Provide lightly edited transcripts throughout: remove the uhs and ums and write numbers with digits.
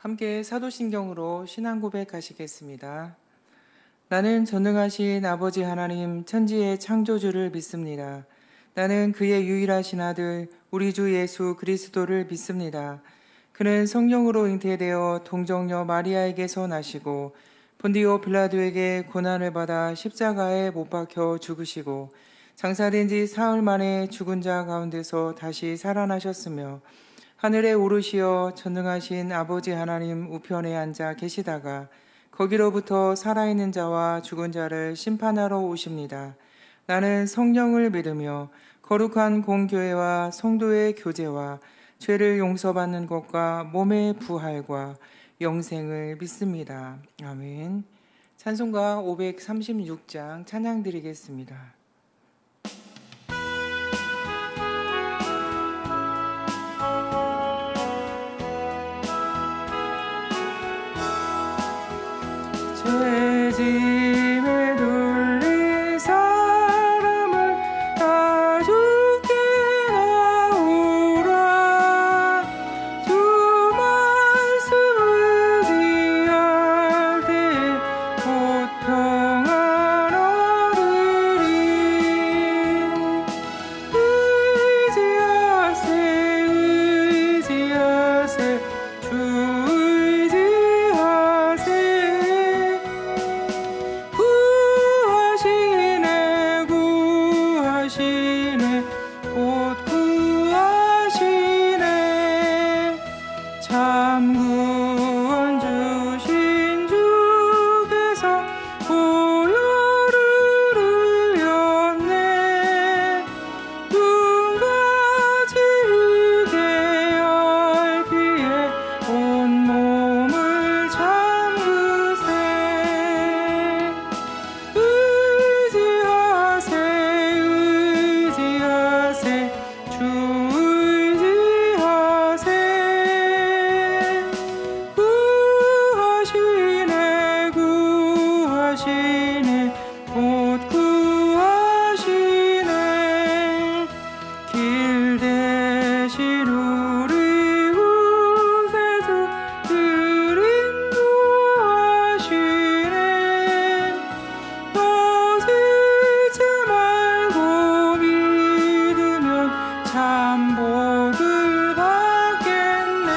함께 사도신경으로 신앙 고백하시겠습니다. 나는 전능하신 아버지 하나님 천지의 창조주를 믿습니다. 나는 그의 유일하신 아들 우리 주 예수 그리스도를 믿습니다. 그는 성령으로 잉태되어 동정녀 마리아에게서 나시고 본디오 빌라도에게 고난을 받아 십자가에 못 박혀 죽으시고 장사된 지 사흘 만에 죽은 자 가운데서 다시 살아나셨으며 하늘에 오르시어 전능하신 아버지 하나님 우편에 앉아 계시다가 거기로부터 살아있는 자와 죽은 자를 심판하러 오십니다. 나는 성령을 믿으며 거룩한 공교회와 성도의 교제와 죄를 용서받는 것과 몸의 부활과 영생을 믿습니다. 아멘. 찬송가 536장 찬양 드리겠습니다. 죄짐에 눌린 사람을 다 주께 나오라. 주 말씀 의지할 때에 곧 평안 얻으리. 의지하세 주 참 구원 주신 주께서 보혈을 흘렸네. 눈과 지우게 할 피에 온몸을 잠그세. 의지하세 주 길 대신 우리 구세주 늘 인도하시네. 벗지 말고 믿으면 참 복을 받겠네.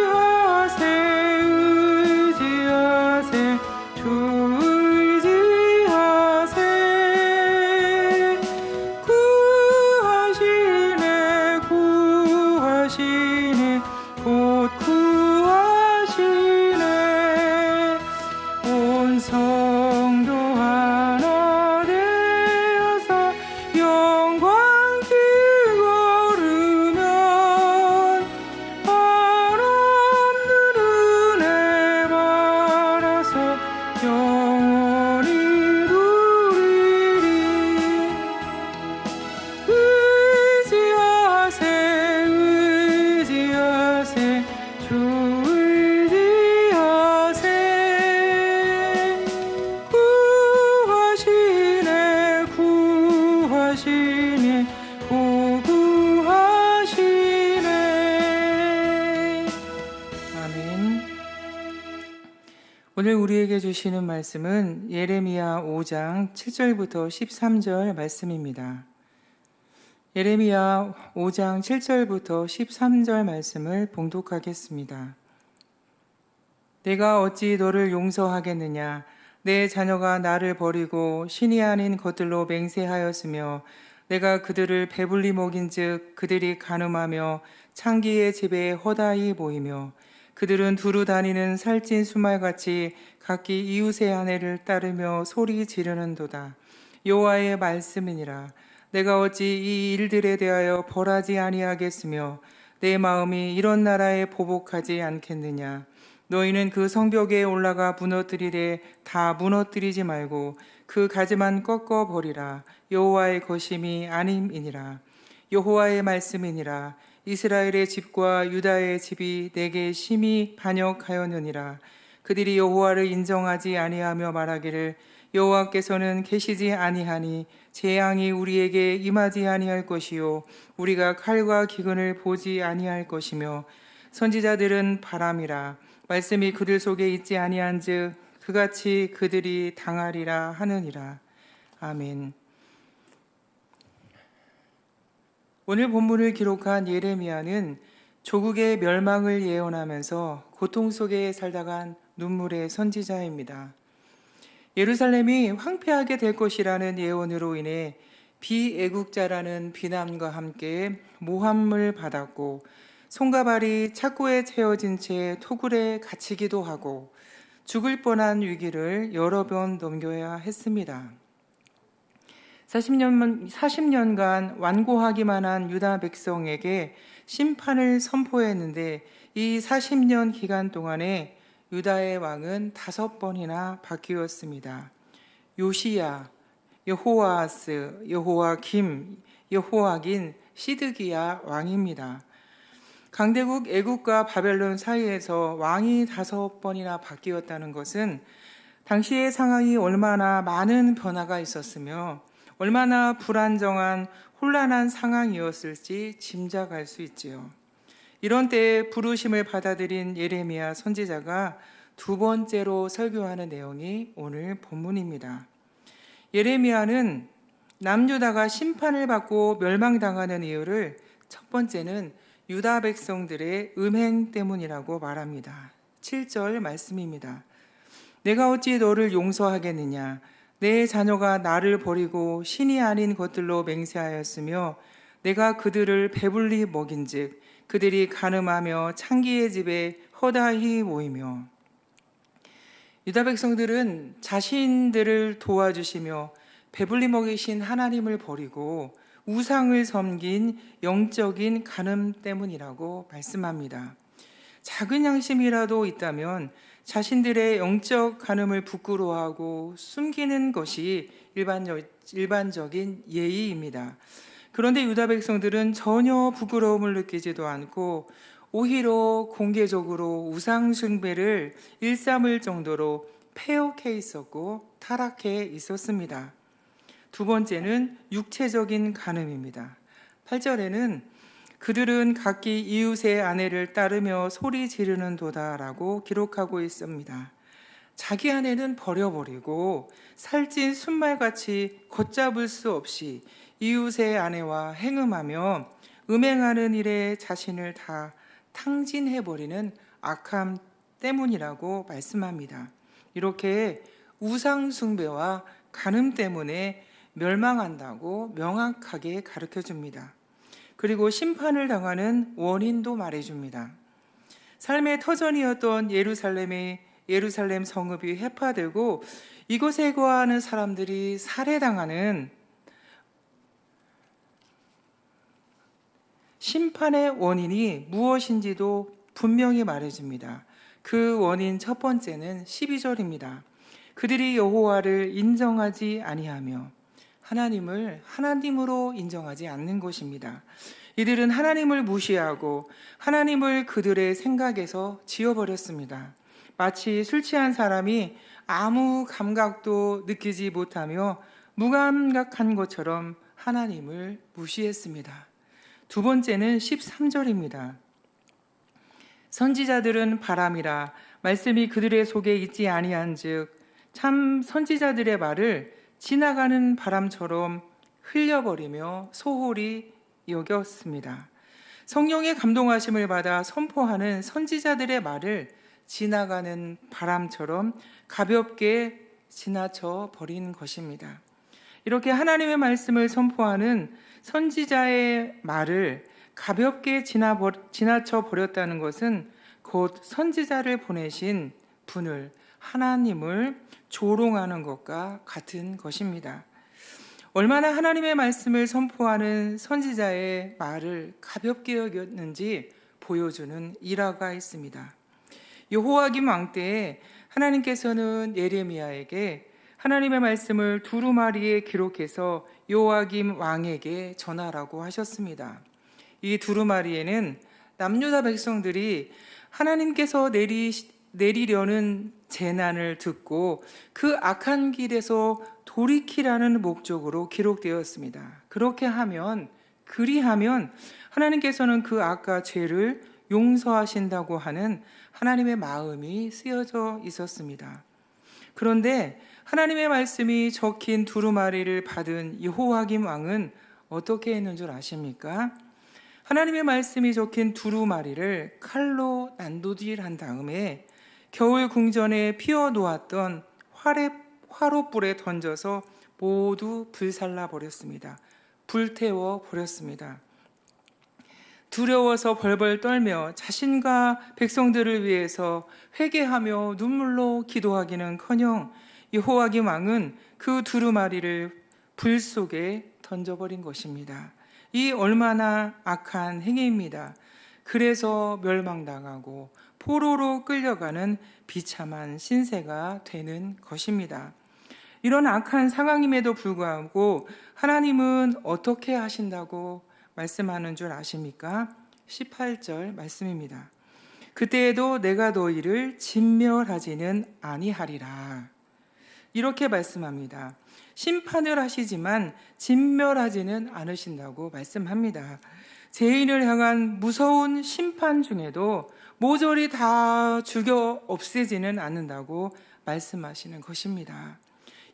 의지하세 주 곧 구하시네. 온 성도 하나 되어서 영광 길 걸으면 한없는 은혜 받아서 영원히 누리리. 의지하세 주 의지하세. 구하시네 오 구하시네. 아멘. 오늘 우리에게 주시는 말씀은 예레미야 5장 7절부터 13절 말씀입니다. 예레미야 5장 7절부터 13절 말씀을 봉독하겠습니다. 내가 어찌 너를 용서하겠느냐? 내 자녀가 나를 버리고 신이 아닌 것들로 맹세하였으며 내가 그들을 배불리 먹인즉 그들이 간음하며 창기의 집에 허다히 모이며 그들은 두루 다니는 살찐 수말같이 각기 이웃의 아내를 따르며 소리 지르는도다. 여호와의 말씀이니라. 내가 어찌 이 일들에 대하여 벌하지 아니하겠으며 내 마음이 이런 나라에 보복하지 않겠느냐. 너희는 그 성벽에 올라가 무너뜨리되 다 무너뜨리지 말고 그 가지만 꺾어 버리라. 여호와의 것임이 아님이니라. 여호와의 말씀이니라. 이스라엘의 집과 유다의 집이 내게 심히 반역하였느니라. 그들이 여호와를 인정하지 아니하며 말하기를 여호와께서는 계시지 아니하니 재앙이 우리에게 임하지 아니할 것이요 우리가 칼과 기근을 보지 아니할 것이며 선지자들은 바람이라 말씀이 그들 속에 있지 아니한즉 그같이 그들이 당하리라 하느니라. 아멘. 오늘 본문을 기록한 예레미야는 조국의 멸망을 예언하면서 고통 속에 살다간 눈물의 선지자입니다. 예루살렘이 황폐하게 될 것이라는 예언으로 인해 비애국자라는 비난과 함께 모함을 받았고 손과 발이 착고에 채워진 채 토굴에 갇히기도 하고 죽을 뻔한 위기를 여러 번 넘겨야 했습니다. 40년간 완고하기만 한 유다 백성에게 심판을 선포했는데 이 40년 기간 동안에 유다의 왕은 5번이나 바뀌었습니다. 요시야, 여호아스, 여호아김, 여호아긴, 시드기야 왕입니다. 강대국 애국과 바벨론 사이에서 왕이 5번이나 바뀌었다는 것은 당시의 상황이 얼마나 많은 변화가 있었으며 얼마나 불안정한 혼란한 상황이었을지 짐작할 수 있지요. 이런 때에 부르심을 받아들인 예레미야 선지자가 2번째로 설교하는 내용이 오늘 본문입니다. 예레미야는 남유다가 심판을 받고 멸망당하는 이유를 첫 번째는 유다 백성들의 음행 때문이라고 말합니다. 7절 말씀입니다. 내가 어찌 너를 용서하겠느냐? 내 자녀가 나를 버리고 신이 아닌 것들로 맹세하였으며 내가 그들을 배불리 먹인즉 그들이 간음하며 창기의 집에 허다히 모이며. 유다 백성들은 자신들을 도와주시며 배불리 먹이신 하나님을 버리고 우상을 섬긴 영적인 간음 때문이라고 말씀합니다. 작은 양심이라도 있다면 자신들의 영적 간음을 부끄러워하고 숨기는 것이 일반적인 예의입니다. 그런데 유다 백성들은 전혀 부끄러움을 느끼지도 않고 오히려 공개적으로 우상 숭배를 일삼을 정도로 패역해 있었고 타락해 있었습니다. 2번째는 육체적인 간음입니다. 8절에는 그들은 각기 이웃의 아내를 따르며 소리 지르는 도다라고 기록하고 있습니다. 자기 아내는 버려버리고 살찐 순말같이 걷잡을 수 없이 이웃의 아내와 행음하며 음행하는 일에 자신을 다 탕진해버리는 악함 때문이라고 말씀합니다. 이렇게 우상 숭배와 간음 때문에 멸망한다고 명확하게 가르쳐줍니다. 그리고 심판을 당하는 원인도 말해줍니다. 삶의 터전이었던 예루살렘 성읍이 해파되고 이곳에 거하는 사람들이 살해당하는 심판의 원인이 무엇인지도 분명히 말해줍니다. 그 원인 첫 번째는 12절입니다. 그들이 여호와를 인정하지 아니하며 하나님을 하나님으로 인정하지 않는 것입니다. 이들은 하나님을 무시하고 하나님을 그들의 생각에서 지워버렸습니다. 마치 술 취한 사람이 아무 감각도 느끼지 못하며 무감각한 것처럼 하나님을 무시했습니다. 2번째는 13절입니다. 선지자들은 바람이라 말씀이 그들의 속에 있지 아니한즉 참 선지자들의 말을 지나가는 바람처럼 흘려버리며 소홀히 여겼습니다. 성령의 감동하심을 받아 선포하는 선지자들의 말을 지나가는 바람처럼 가볍게 지나쳐 버린 것입니다. 이렇게 하나님의 말씀을 선포하는 선지자의 말을 가볍게 지나쳐 버렸다는 것은 곧 선지자를 보내신 분을, 하나님을 조롱하는 것과 같은 것입니다. 얼마나 하나님의 말씀을 선포하는 선지자의 말을 가볍게 여겼는지 보여주는 일화가 있습니다. 여호와김 왕 때에 하나님께서는 예레미야에게 하나님의 말씀을 두루마리에 기록해서 요아김 왕에게 전하라고 하셨습니다. 이 두루마리에는 남유다 백성들이 하나님께서 내리려는 재난을 듣고 그 악한 길에서 돌이키라는 목적으로 기록되었습니다. 그리하면 하나님께서는 그 악과 죄를 용서하신다고 하는 하나님의 마음이 쓰여져 있었습니다. 그런데 하나님의 말씀이 적힌 두루마리를 받은 여호야김 왕은 어떻게 했는 줄 아십니까? 하나님의 말씀이 적힌 두루마리를 칼로 난도질한 다음에 겨울 궁전에 피워 놓았던 화롯불에 던져서 모두 불살라 버렸습니다. 불태워 버렸습니다. 두려워서 벌벌 떨며 자신과 백성들을 위해서 회개하며 눈물로 기도하기는커녕 여호야김 왕은 그 두루마리를 불 속에 던져버린 것입니다. 이 얼마나 악한 행위입니다. 그래서 멸망당하고 포로로 끌려가는 비참한 신세가 되는 것입니다. 이런 악한 상황임에도 불구하고 하나님은 어떻게 하신다고 말씀하는 줄 아십니까? 18절 말씀입니다. 그때에도 내가 너희를 진멸하지는 아니하리라. 이렇게 말씀합니다. 심판을 하시지만 진멸하지는 않으신다고 말씀합니다. 죄인을 향한 무서운 심판 중에도 모조리 다 죽여 없애지는 않는다고 말씀하시는 것입니다.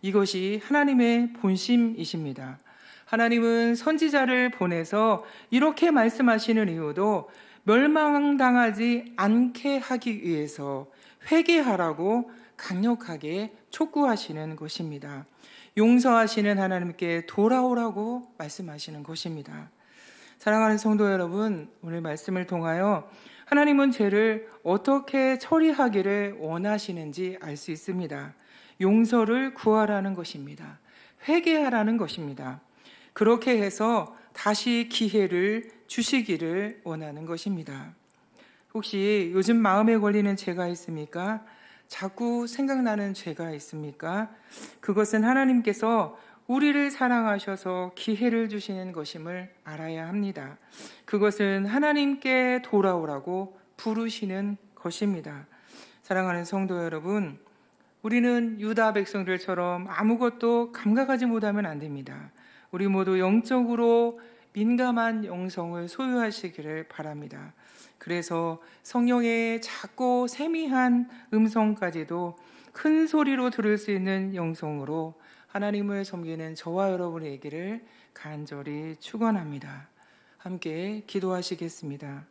이것이 하나님의 본심이십니다. 하나님은 선지자를 보내서 이렇게 말씀하시는 이유도 멸망당하지 않게 하기 위해서 회개하라고 강력하게 촉구하시는 것입니다. 용서하시는 하나님께 돌아오라고 말씀하시는 것입니다. 사랑하는 성도 여러분, 오늘 말씀을 통하여 하나님은 죄를 어떻게 처리하기를 원하시는지 알 수 있습니다. 용서를 구하라는 것입니다. 회개하라는 것입니다. 그렇게 해서 다시 기회를 주시기를 원하는 것입니다. 혹시 요즘 마음에 걸리는 죄가 있습니까? 자꾸 생각나는 죄가 있습니까? 그것은 하나님께서 우리를 사랑하셔서 기회를 주시는 것임을 알아야 합니다. 그것은 하나님께 돌아오라고 부르시는 것입니다. 사랑하는 성도 여러분, 우리는 유다 백성들처럼 아무것도 감각하지 못하면 안 됩니다. 우리 모두 영적으로 민감한 영성을 소유하시기를 바랍니다. 그래서 성령의 작고 세미한 음성까지도 큰 소리로 들을 수 있는 영성으로 하나님을 섬기는 저와 여러분의 얘기를 간절히 축원합니다. 함께 기도하시겠습니다.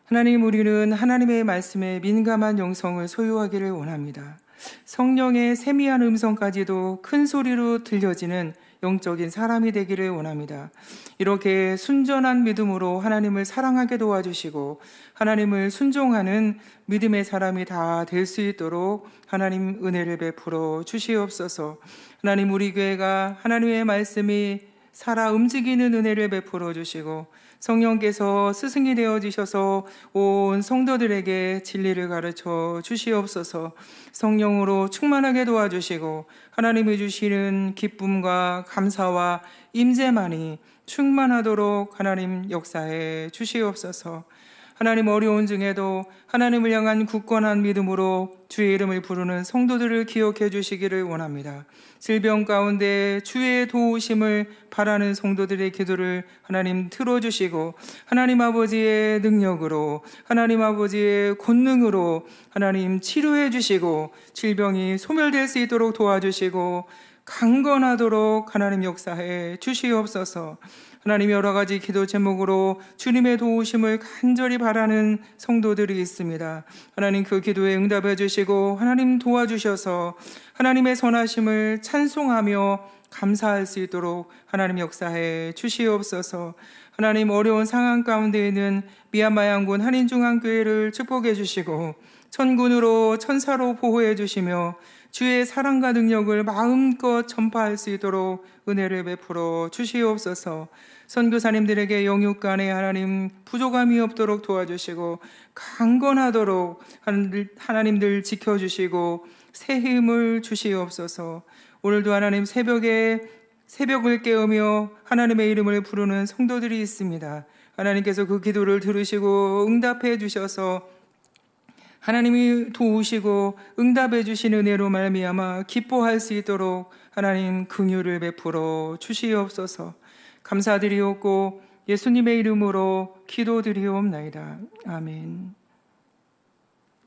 하나님, 우리는 하나님의 말씀에 민감한 영성을 소유하기를 원합니다. 성령의 세미한 음성까지도 큰 소리로 들려지는 영적인 사람이 되기를 원합니다. 이렇게 순전한 믿음으로 하나님을 사랑하게 도와주시고 하나님을 순종하는 믿음의 사람이 다 될 수 있도록 하나님 은혜를 베풀어 주시옵소서. 하나님, 우리 교회가 하나님의 말씀이 살아 움직이는 은혜를 베풀어 주시고 성령께서 스승이 되어주셔서 온 성도들에게 진리를 가르쳐 주시옵소서. 성령으로 충만하게 도와주시고 하나님이 주시는 기쁨과 감사와 임재만이 충만하도록 하나님 역사해 주시옵소서. 하나님, 어려운 중에도 하나님을 향한 굳건한 믿음으로 주의 이름을 부르는 성도들을 기억해 주시기를 원합니다. 질병 가운데 주의 도우심을 바라는 성도들의 기도를 하나님 들어주시고 하나님 아버지의 능력으로 하나님 아버지의 권능으로 하나님 치료해 주시고 질병이 소멸될 수 있도록 도와주시고 강건하도록 하나님 역사해 주시옵소서. 하나님, 여러 가지 기도 제목으로 주님의 도우심을 간절히 바라는 성도들이 있습니다. 하나님, 그 기도에 응답해 주시고 하나님 도와주셔서 하나님의 선하심을 찬송하며 감사할 수 있도록 하나님 역사해 주시옵소서. 하나님, 어려운 상황 가운데 있는 미얀마 양군 한인중앙교회를 축복해 주시고 천군으로 천사로 보호해 주시며 주의 사랑과 능력을 마음껏 전파할 수 있도록 은혜를 베풀어 주시옵소서. 선교사님들에게 영육간에 하나님 부족함이 없도록 도와주시고 강건하도록 하나님들 지켜주시고 새 힘을 주시옵소서. 오늘도 하나님 새벽을 깨우며 하나님의 이름을 부르는 성도들이 있습니다. 하나님께서 그 기도를 들으시고 응답해 주셔서 하나님이 도우시고 응답해 주신 은혜로 말미암아 기뻐할 수 있도록 하나님 긍휼을 베풀어 주시옵소서. 감사드리옵고 예수님의 이름으로 기도드리옵나이다. 아멘.